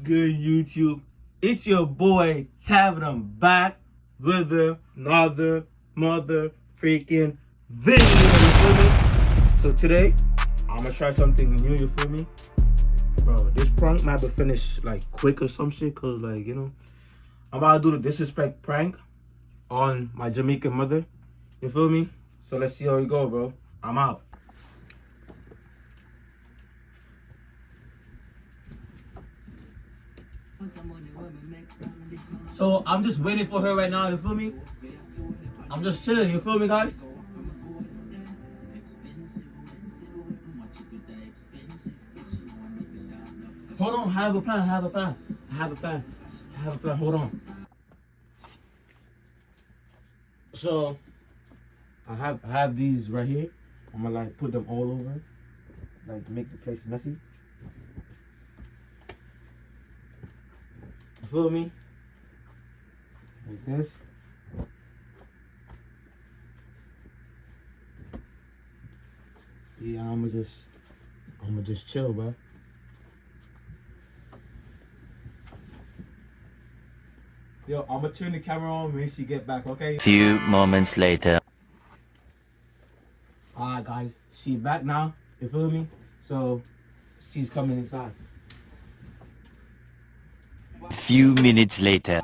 good, YouTube? It's your boy Tavin. I'm back with another mother freaking video. You feel me? So today I'm gonna try something new. You feel me, bro? This prank might be finished like quick or some shit, cause like I'm about to do the disrespect prank on my Jamaican mother. You feel me? So let's see how we go, bro. I'm out. So I'm just waiting for her right now, you feel me? I'm just chilling, you feel me, guys? Hold on, I have a plan, hold on. So I have these right here. I'm gonna like put them all over, like make the place messy. You feel me? Like this. Yeah, I'ma just chill, bro. Yo, I'ma turn the camera on when she get back, okay? Few moments later. Alright guys, she back now, you feel me? So she's coming inside. Few minutes later.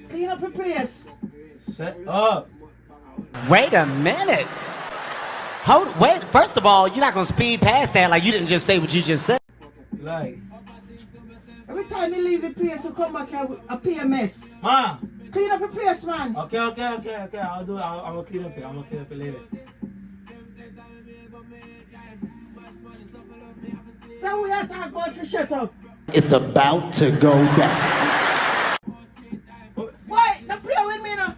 Clean up your place. Shut up. Wait a minute. Wait, first of all, you're not gonna speed past that like you didn't just say what you just said. Like, every time you leave the place, you come back here with a PMS. ma. Clean up your place, man. Okay. I'll do it. I'm gonna clean up it later. So we are talking about to shut up. It's about to go down. Wait, don't play with me now.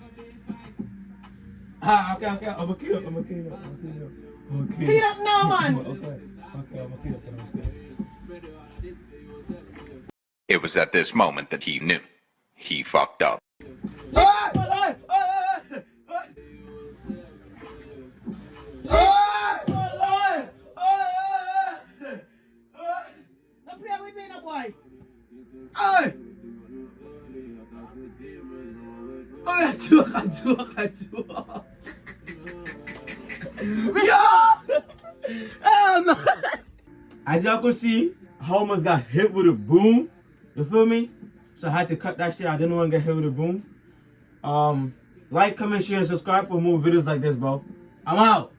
Okay. I'm gonna clean up. Clean up now, man. Okay, I'm gonna clean up. It was at this moment that he knew. He fucked up. Don't play with me now, boy. As y'all can see, I almost got hit with a boom. You feel me? So I had to cut that shit. I didn't want to get hit with a boom. Like, comment, share, and subscribe for more videos like this, bro. I'm out.